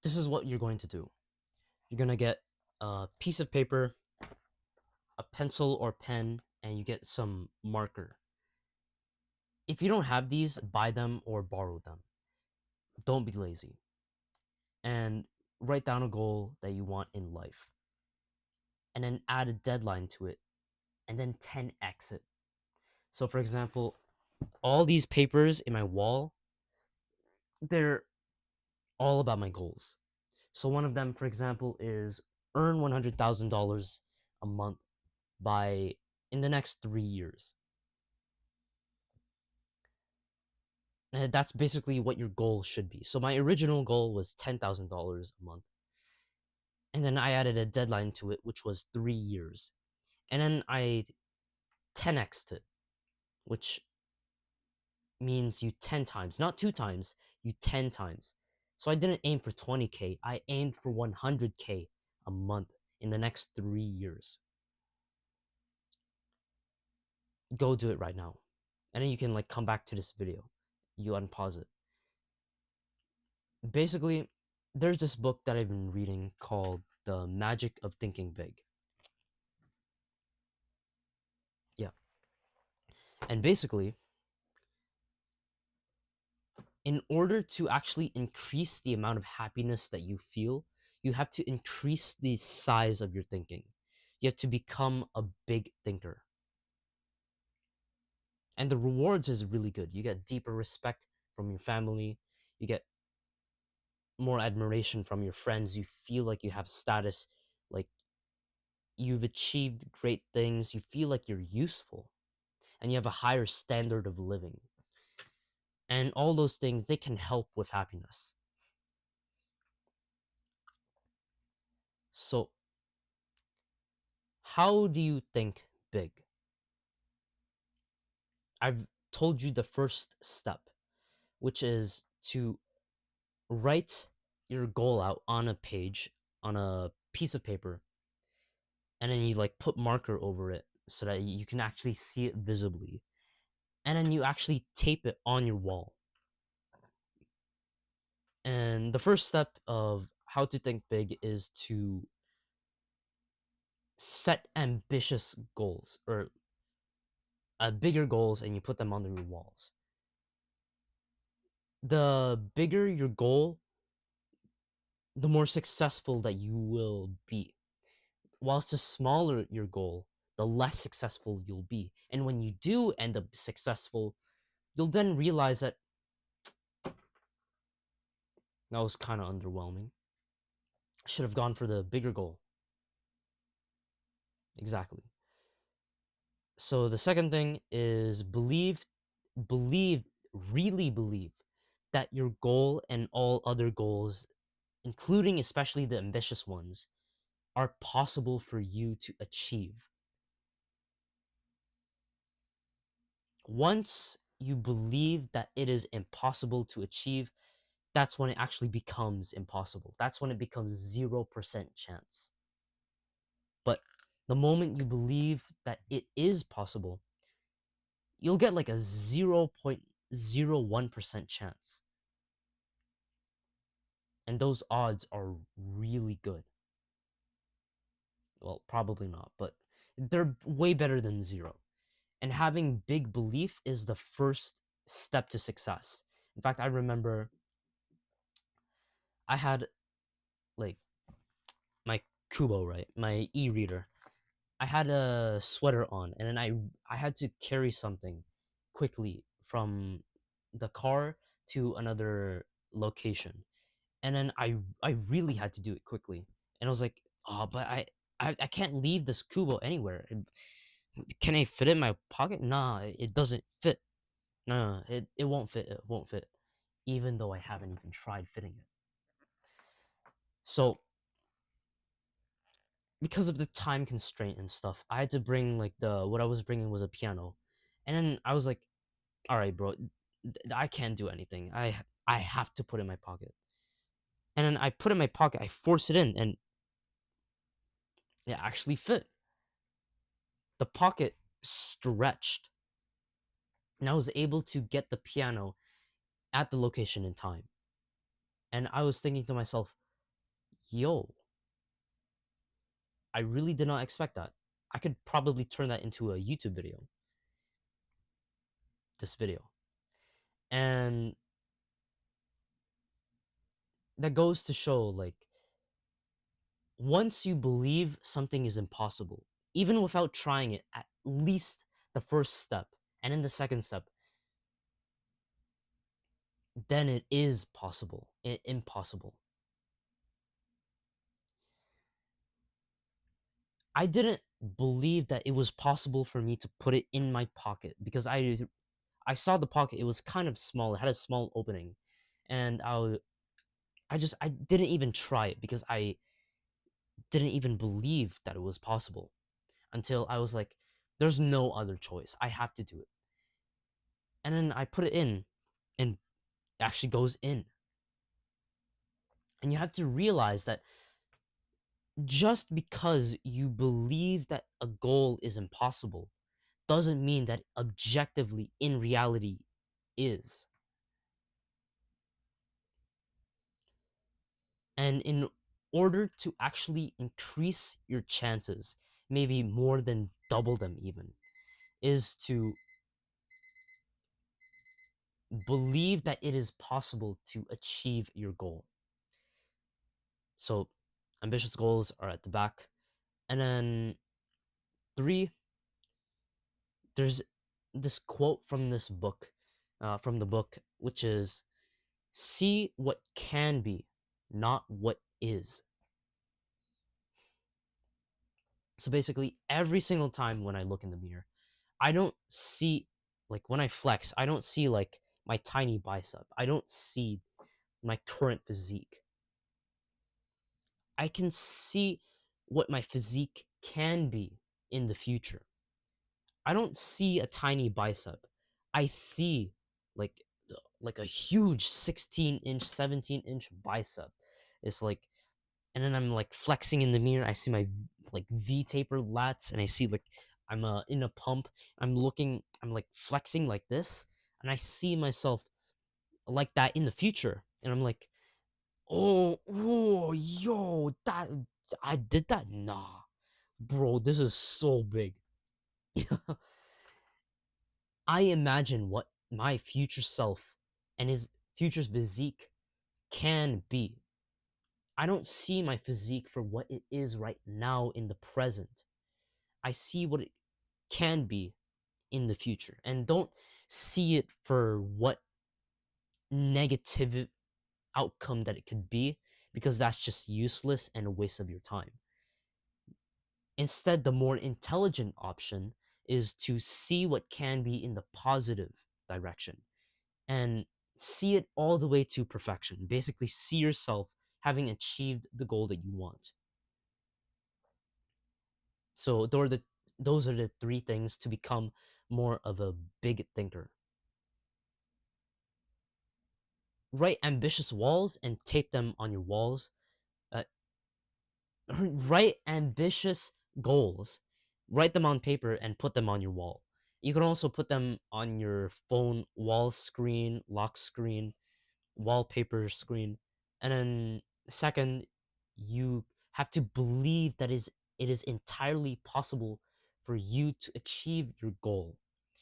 this is what you're going to do. You're going to get a piece of paper, a pencil or pen, and you get some marker. If you don't have these, buy them or borrow them. Don't be lazy. And write down a goal that you want in life. And then add a deadline to it. And then 10x it. So, for example, all these papers in my wall, they're all about my goals. So, one of them, for example, is earn $100,000 a month by in the next 3 years. And that's basically what your goal should be. So my original goal was $10,000 a month. And then I added a deadline to it, which was 3 years. And then I 10x'd it, which means you 10 times, not two times, you 10 times. So I didn't aim for 20K, I aimed for 100K a month in the next 3 years. Go do it right now. And then you can like come back to this video. You unpause it. Basically, there's this book that I've been reading called The Magic of Thinking Big. Yeah. And basically, in order to actually increase the amount of happiness that you feel, you have to increase the size of your thinking. You have to become a big thinker. And the rewards is really good. You get deeper respect from your family, you get more admiration from your friends, you feel like you have status, like you've achieved great things, you feel like you're useful, and you have a higher standard of living. And all those things, they can help with happiness. So, how do you think big? I've told you the first step, which is to write your goal out on a page, on a piece of paper, and then you like put marker over it so that you can actually see it visibly. And then you actually tape it on your wall. And the first step of how to think big is to set ambitious goals or bigger goals, and you put them on your walls. The bigger your goal, the more successful that you will be. Whilst the smaller your goal, the less successful you'll be. And when you do end up successful, you'll then realize that that was kind of underwhelming. I should have gone for the bigger goal. Exactly. So the second thing is believe, really believe that your goal and all other goals, including especially the ambitious ones, are possible for you to achieve. Once you believe that it is impossible to achieve, that's when it actually becomes impossible. That's when it becomes 0% chance. But the moment you believe that it is possible, you'll get like a 0.01% chance. And those odds are really good. Well, probably not, but they're way better than zero. And having big belief is the first step to success. In fact, I remember I had like my Kubo, right? My e-reader. I had a sweater on, and then I had to carry something quickly from the car to another location. And then I really had to do it quickly. And I was like, "Oh, but I can't leave this Kubo anywhere. Can I fit it in my pocket? Nah, it doesn't fit. No, it won't fit. It won't fit. Even though I haven't even tried fitting it. So because of the time constraint and stuff, I had to bring like the what I was bringing was a piano, and then I was like, "All right, bro, I can't do anything. I have to put it in my pocket." And then I put it in my pocket. I force it in, and it actually fit. The pocket stretched, and I was able to get the piano at the location in time. And I was thinking to myself, yo, I really did not expect that. I could probably turn that into a YouTube video, this video. And that goes to show, like, once you believe something is impossible, even without trying it, at least the first step, and in the second step, then it is possible, impossible. I didn't believe that it was possible for me to put it in my pocket because I saw the pocket. It was kind of small. It had a small opening, and I didn't even try it because I didn't even believe that it was possible until I was like, "There's no other choice. I have to do it." And then I put it in, and it actually goes in. And you have to realize that just because you believe that a goal is impossible doesn't mean that objectively in reality is. And in order to actually increase your chances, maybe more than double them even, is to believe that it is possible to achieve your goal. So ambitious goals are at the back. And then three, there's this quote from this book, from the book, which is, see what can be, not what is. So basically, every single time when I look in the mirror, I don't see, like when I flex, I don't see like my tiny bicep. I don't see my current physique. I can see what my physique can be in the future. I don't see a tiny bicep. I see like like a huge 16-inch, 17-inch bicep. It's like, and then I'm like flexing in the mirror. I see my like V taper lats, and I see like I'm in a pump. I'm looking. I'm like flexing like this, and I see myself like that in the future. And I'm like, oh, yo, that I did that. Nah, bro, this is so big. I imagine what my future self and his future physique can be. I don't see my physique for what it is right now in the present. I see what it can be in the future and don't see it for what negative outcome that it could be, because that's just useless and a waste of your time. Instead, the more intelligent option is to see what can be in the positive direction and see it all the way to perfection. Basically, see yourself having achieved the goal that you want. So those are the three things to become more of a big thinker. Write ambitious walls and tape them on your walls. Uh, write ambitious goals, write them on paper and put them on your wall. You can also put them on your phone wall screen, lock screen, wallpaper screen. And then second, you have to believe that it is entirely possible for you to achieve your goal,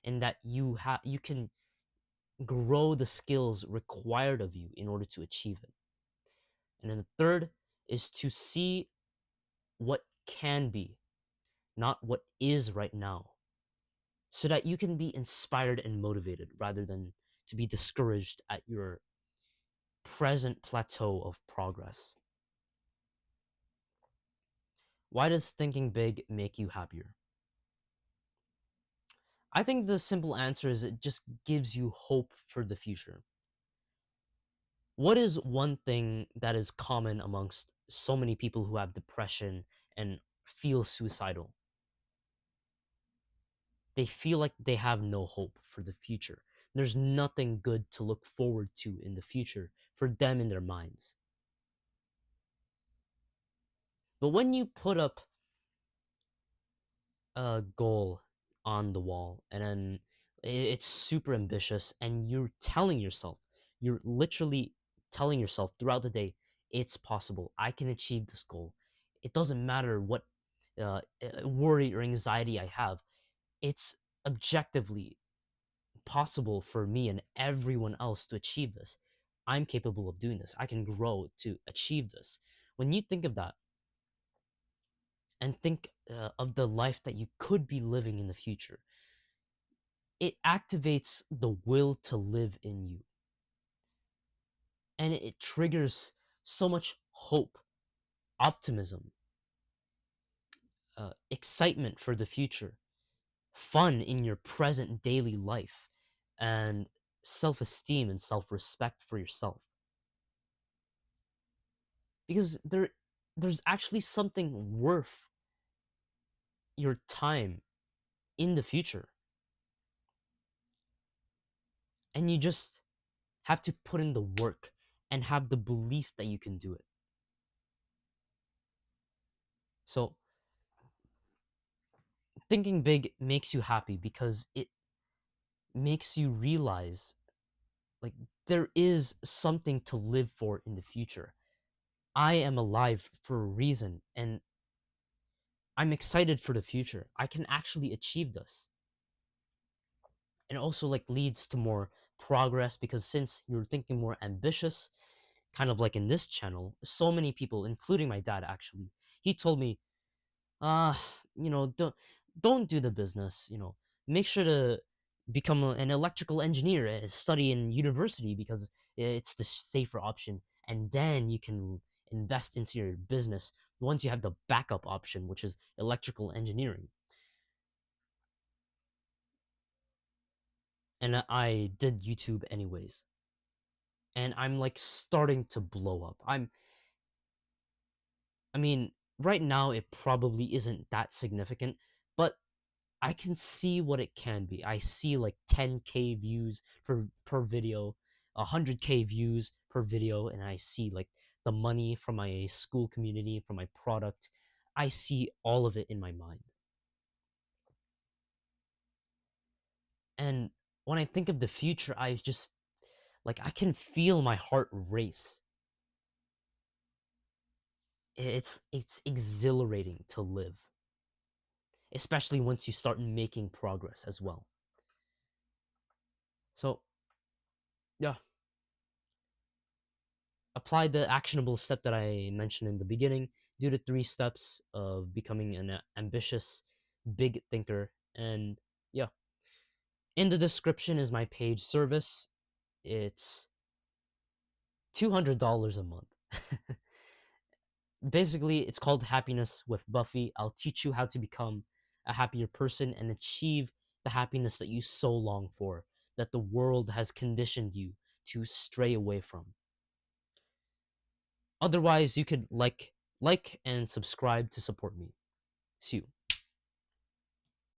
and that you can grow the skills required of you in order to achieve it. And then the third is to see what can be, not what is right now, so that you can be inspired and motivated rather than to be discouraged at your present plateau of progress. Why does thinking big make you happier? I think the simple answer is it just gives you hope for the future. What is one thing that is common amongst so many people who have depression and feel suicidal? They feel like they have no hope for the future. There's nothing good to look forward to in the future for them in their minds. But when you put up a goal on the wall and then it's super ambitious and you're telling yourself, you're literally telling yourself throughout the day, it's possible. I can achieve this goal. It doesn't matter what worry or anxiety I have. It's objectively possible for me and everyone else to achieve this. I'm capable of doing this. I can grow to achieve this. When you think of that and think of the life that you could be living in the future, it activates the will to live in you, and it triggers so much hope, optimism, excitement for the future, fun in your present daily life, and self esteem and self respect for yourself. Because there's actually something worth your time in the future. And you just have to put in the work and have the belief that you can do it. So, thinking big makes you happy because it makes you realize like there is something to live for in the future. I am alive for a reason and I'm excited for the future. I can actually achieve this. And also like leads to more progress because since you're thinking more ambitious, kind of like in this channel, so many people, including my dad actually, he told me, uh, don't do the business, make sure to become an electrical engineer and study in university because it's the safer option. And then you can invest into your business once you have the backup option, which is electrical engineering. And I did YouTube anyways. And I'm like starting to blow up. I mean, right now it probably isn't that significant, but I can see what it can be. I see like 10K views for per video, 100K views per video, and I see like the money from my school community, from my product. I see all of it in my mind. And when I think of the future, I just like I can feel my heart race. It's exhilarating to live, especially once you start making progress as well. So, yeah, apply the actionable step that I mentioned in the beginning. Do the 3 steps of becoming an ambitious, big thinker. And yeah, in the description is my paid service. It's $200 a month. Basically, it's called Happiness with Buffy. I'll teach you how to become a happier person and achieve the happiness that you so long for, that the world has conditioned you to stray away from. Otherwise, you could like and subscribe to support me. See you.